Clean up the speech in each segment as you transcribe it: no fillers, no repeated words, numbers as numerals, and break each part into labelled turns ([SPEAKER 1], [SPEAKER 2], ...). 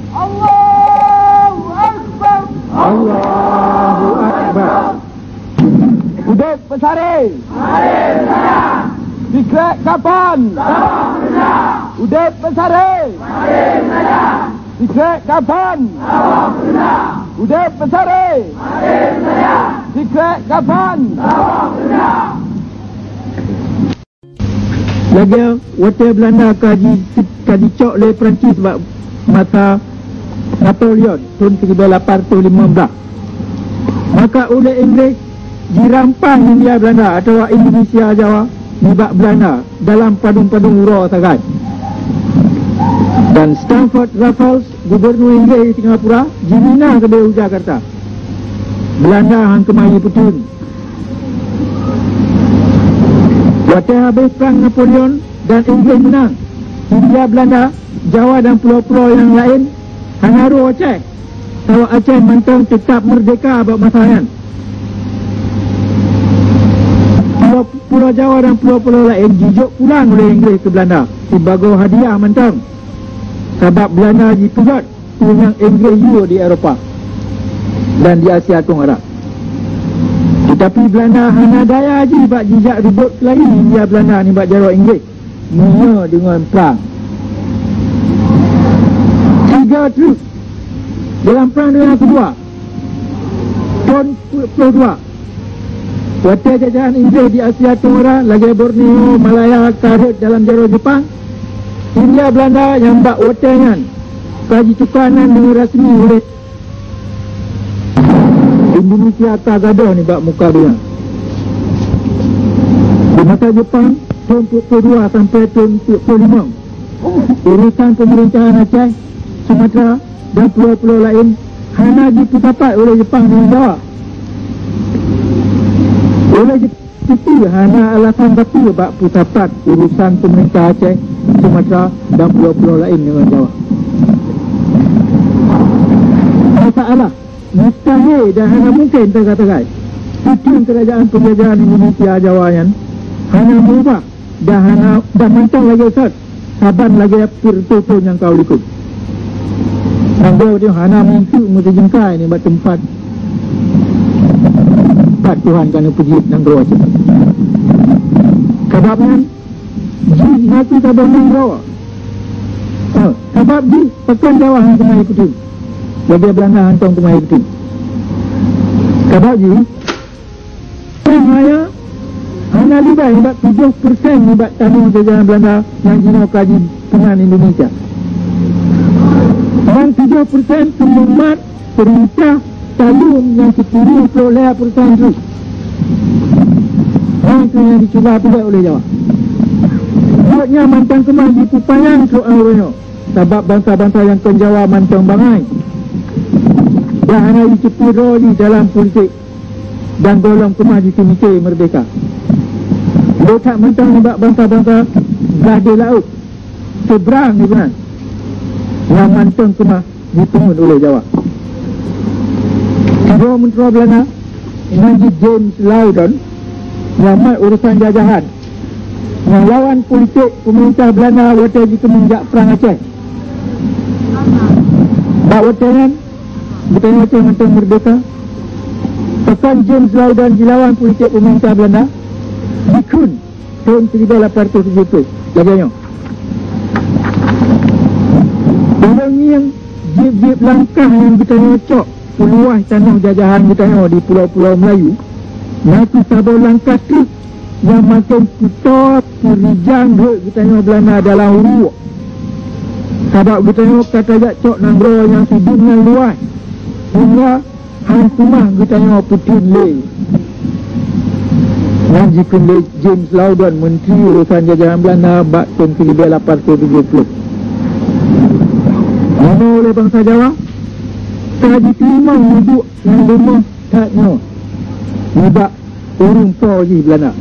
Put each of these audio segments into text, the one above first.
[SPEAKER 1] Allahu Akbar.
[SPEAKER 2] Allahu Akbar.
[SPEAKER 1] Udip Pesari.
[SPEAKER 3] Mari bersaya.
[SPEAKER 1] Dikrek kapan?
[SPEAKER 3] Sawang bersaya.
[SPEAKER 1] Udip Pesari.
[SPEAKER 3] Mari bersaya.
[SPEAKER 1] Dikrek kapan?
[SPEAKER 3] Sawang bersaya.
[SPEAKER 1] Udip Pesari.
[SPEAKER 3] Mari bersaya.
[SPEAKER 1] Dikrek kapan?
[SPEAKER 3] Sawang bersaya.
[SPEAKER 2] Lagi water Belanda kadicok oleh Perancis sebab masa Napoleon tahun 1815. Maka oleh Inggeris dirampas Hindia Belanda atau Indonesia Jawa dibak Belanda dalam padung-padung ura sangat. Dan Stamford Raffles, Gubernur Inggeris Singapura, Jimina ke Jakarta. Belanda hang kemari putun. Waktu habis perang Napoleon dan Inggeris menang, Hindia Belanda, Jawa dan pulau-pulau yang lain hangaru Aceh. Tahu Aceh mentang tetap merdeka abad masakan. Pulau Jawa dan pulau-pulau lain jijuk pulang oleh Inggeris ke Belanda sebagai hadiah mentang. Sebab Belanda dipujat dengan Inggeris juga di Eropah dan di Asia Tenggara. Tetapi Belanda hanya daya je bak jejak ribut lagi Hindia Belanda ni bak jarak Inggeris. Mula dengan perang. 3 truk dalam perang dunia kedua tahun 22. Waktu jajahan Inggeris di Asia Tenggara, lagi Borneo, Malaya, Karut dalam jarak Jepang, Hindia Belanda yang bak watangan kaji tukanan dengan rasmi oleh Indonesia atas gadah ni bak muka dia. Di masa Jepang tahun 42 sampai tahun 45, urusan pemerintahan Aceh, Sumatera dan pulau-pulau lain hanya diputapat oleh Jepang dan Jawa. Oleh itu hanya alasan batu bak putapat urusan pemerintah Aceh, Sumatera dan pulau-pulau lain dengan Jawa. Masalah mustahil dan hanya mungkin terkatakan tujuan kerajaan penjajahan Indonesia Jawa yang hanya berubah dan mentang lagi Ustaz saban lagi pertutun yang kau likut dia hanya mimpi mesti jengkai ni buat tempat Tuhan kerana puji dan doa kita sebabnya jin mati sabab doa sebab di pekan Jawa yang kemai ikuti bagi Belanda hantong kemai ikuti sebab di saya hanya libat 7% libat tanah jajahan Belanda yang jino kaji dengan Indonesia dan 3% penyumat perintah talun yang 10% itu itu yang dicuba tidak oleh Jawa. Buatnya mantang kemah di Pupayan ke Aureno sebab bangsa-bangsa yang ke Jawa mantang bangai dan hanya dicepuro di dalam politik dan golong kemah di Timika merdeka. Letak mantang sebab bangsa-bangsa gade laut seberang ni benar yang mantang kemah dipungut oleh Jawa. Kedua Menteri Belanda Najib James Loudon yang urusan jajahan yang lawan politik pemerintah Belanda waktu jika menjak perang Aceh. Bak watangan bukan Aceh mantang merdeka. Pekan James Loudon dilawan politik pemerintah Belanda dikun tahun 1870 laganya. Orang yang jib-jib langkah yang kita nyocok peluah tanah jajahan kita di pulau-pulau Melayu nanti sabar langkah truk yang makin kita perijang kita Belanda dalam uruk sebab kita kata jak cok nanggro yang sudutnya luas hingga hantumah kita putin lay dan jika James Loudon Menteri Urusan Jajahan Belanda bak tahun 1870 mana oleh bangsa Jawa tak diterima hidup yang lemah taknya nibak urung poji Belanda.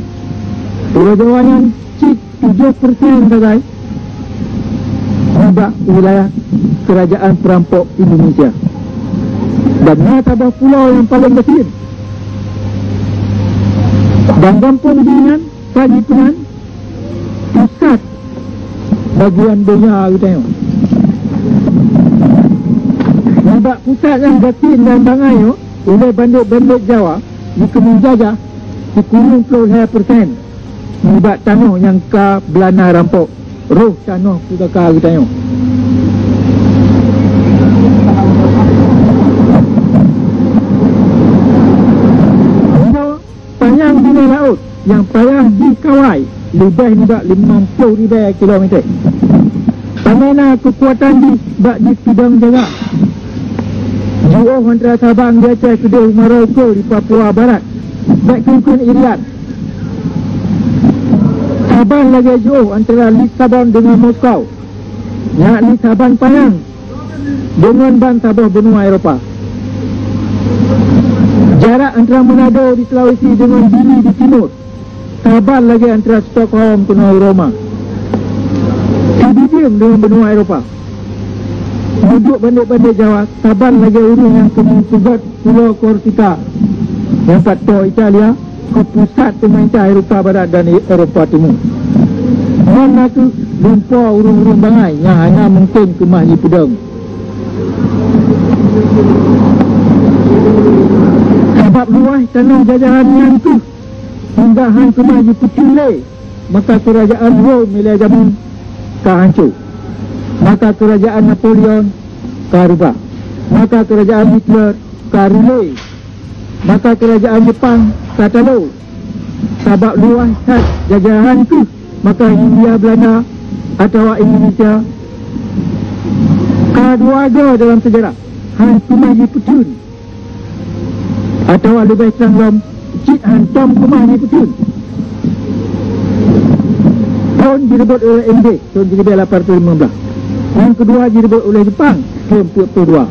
[SPEAKER 2] Pulau Jawa yang cik 7% sagai nibak wilayah kerajaan perampok Indonesia dan tabah pulau yang paling kecil dan kampung dengan kaji penan pusat bagian dunia kita pusat yang Gatin dan Bangai oleh bandit-bandit Jawa dikemenjajah dikurung 22% menyebab tanah yang ka Belanda rampok. Roh tanah putaka kita tengok. Panjang bina laut yang payah dikawal lebih ni bak 50,000 kilometer. Pamena kekuatan di Pidang Jaga. Jauh antara Sabang di Aceh Kedah Maroko di Papua Barat. Baik kungkun Irian. Sabang lagi jauh antara Lisabon dengan Moskow. Yang Lisabon Panjang dengan ban Sabah benua Eropah. Jarak antara Manado di Sulawesi dengan Dili di timur. Sabah lagi antara Stockholm ke Roma. Diam dengan benua Eropah. Duduk bandit-bandit Jawa, Sabah lagi urung yang ke Pulau Korsika. Yang patut Italia ke pusat pemerintah Eropah Barat dan Eropah Timur. Mana tu lumpur urung-urung bangai yang hanya mungkin ke Mahdi Pedang. Sebab luas tanah jajahan yang tu hinggahan ke Mahdi Petule, maka kerajaan Rom milik zaman hancur. Maka kerajaan Napoleon rubah. Maka kerajaan Hitler rulai. Maka kerajaan Jepang talo. Sebab luas jajahan tu, maka India Belanda atau Indonesia kedua-dua dalam sejarah hantu Mahdi Petun atau lebih terang cik hantam ke Mahdi Petun. Tahun direbut oleh MD tahun 1815. Yang kedua direbut oleh Jepang tahun 42.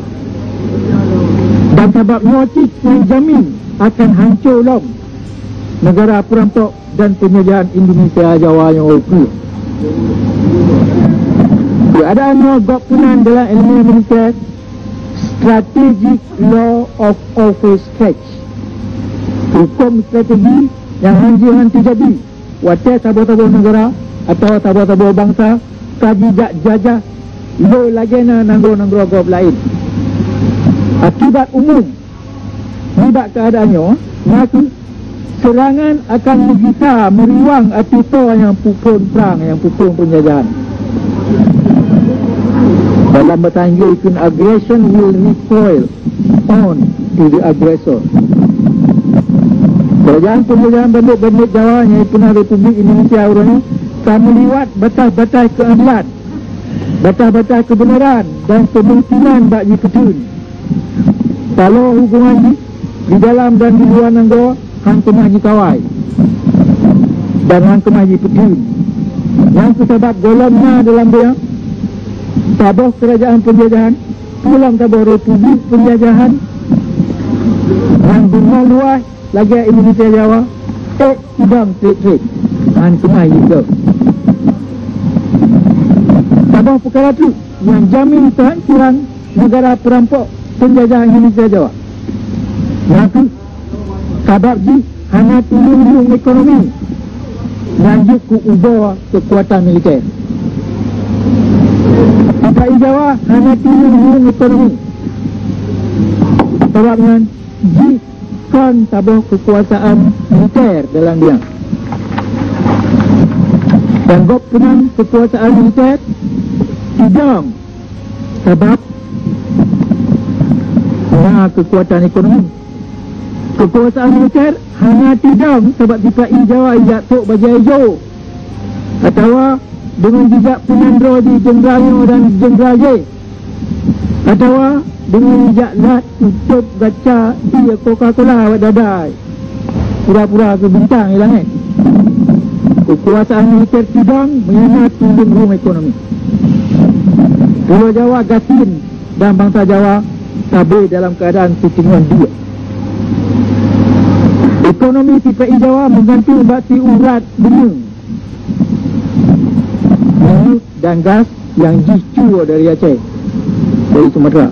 [SPEAKER 2] Dan sebab Norcik yang jamin akan hancur lom negara perampok dan penjajahan Indonesia Jawa yang okey. Keadaan gabungan dalam ilmu militer strategic law of overstretch. Hukum strategi yang hantu jadi wadah tabur-tabur negara atau tabur-tabur bangsa kajijak jajah lo lagi nanggro-nanggro gob lain. Akibat umum sebab keadaannya maka serangan akan menggita meriwang atau yang pupun perang, yang pupun penjajahan. Dalam bahasa Inggeris, aggression will recoil on to the aggressor. Kerajaan penjajahan bandit-bandit Jawa yang punah Republik Indonesia urangnya akan meliwat batas-batas keadilan, batas-batas kebenaran dan kemungkinan bagi petun. Kalau hubungan di dalam dan di luar negara hang kemaji kawai dan hang kemaji petun. Yang sebab golongnya dalam dia tabuh kerajaan penjajahan, pulang tabuh Republik penjajahan yang bunga luas lagi Indonesia Jawa idang trade hang kemaji ke. Tabuh perkara tu yang jamin kehancuran negara perampok penjajahan Indonesia Jawa. Maka sebab di hanya turun ekonomi lanjut ke ubah kekuatan militer. Di Jawa hanya turun ekonomi sebabnya di kan tabah kekuasaan militer dalam dia. Dan gabungan kekuasaan militer tidak sebab kekuatan ekonomi. Kekuasaan militer hanya tidak sebab dipai Jawa ijak tok bajai hijau atau dengan jejak penandro di Jenderalnya dan Jenderal J atau dengan jejak lat tutup gaca dia Coca-Cola awak dadai pura-pura ke bintang hilang Kekuasaan militer tidak menyengat turun ekonomi. Pulau Jawa Gatin dan bangsa Jawa tabir dalam keadaan ketinggalan dua. Ekonomi PPI Jawa menggantung bakti urat benung minyak dan gas yang dicur dari Aceh, dari Sumatera,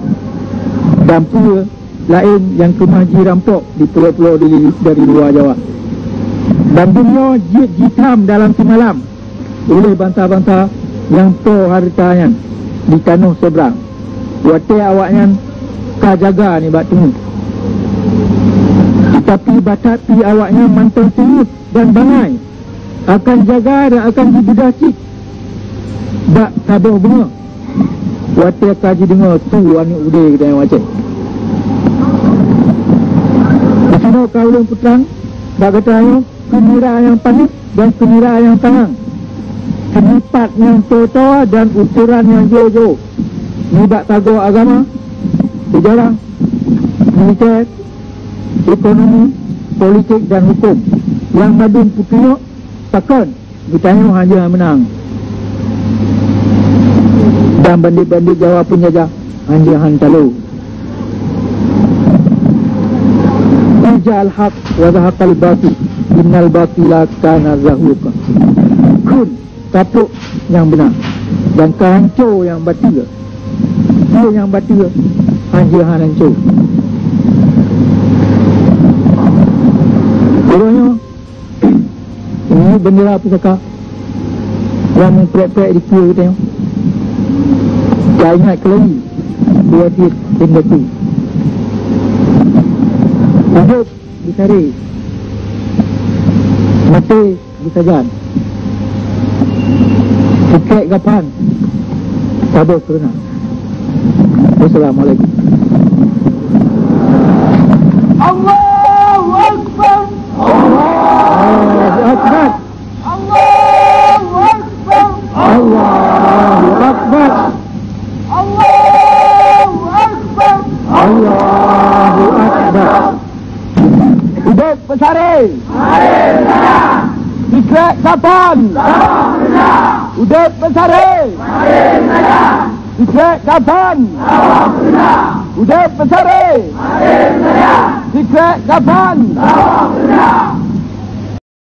[SPEAKER 2] dan pula lain yang kemaji rampok di pulau-pulau dari luar Jawa. Dan dunia hitam dalam semalam oleh bangsa-bangsa yang to hartanya di tanah seberang. Watai awaknya kita jaga ni bak tengok. Tapi batati awaknya mantau tengok dan bangai akan jaga dan akan dibedah cik bak tabuh bunga watia kaji dengar tu anik ude kita yang macam disini kaulun putrang bak kata ayo kenira yang panik dan kenira yang tangang, senipat yang totoa dan uturan yang jojo. Ni bak tago agama, sejarah, militer, ekonomi, politik dan hukum. Yang madun putuyuk takkan ditanya hanya menang. Dan bandit-bandit Jawa penjajah hanya hantalu. Ijal haq wa zahaqal batil innal batila kana zahuqa. Kun kapuk yang benar dan kehancur yang batil. Dia yang batil hanya hancur. Orangnya ini bendera pusaka yang memprek-prek di kiri kita. Saya ingat kelai dua tiap benda tu. Hidup dicari, mati disajan. Tiket kapan? Sabar kerana. Wassalamualaikum.
[SPEAKER 1] Allahu Akbar.
[SPEAKER 2] Allahu Akbar.
[SPEAKER 1] Allahu Akbar.
[SPEAKER 2] Allahu Akbar.
[SPEAKER 1] Allahu Akbar.
[SPEAKER 2] Allahu Akbar.
[SPEAKER 1] Hidup Pesari. Tiket kapan? Hidup Pesari. Tiket kapan? Hidup Pesari. Tiket kapan?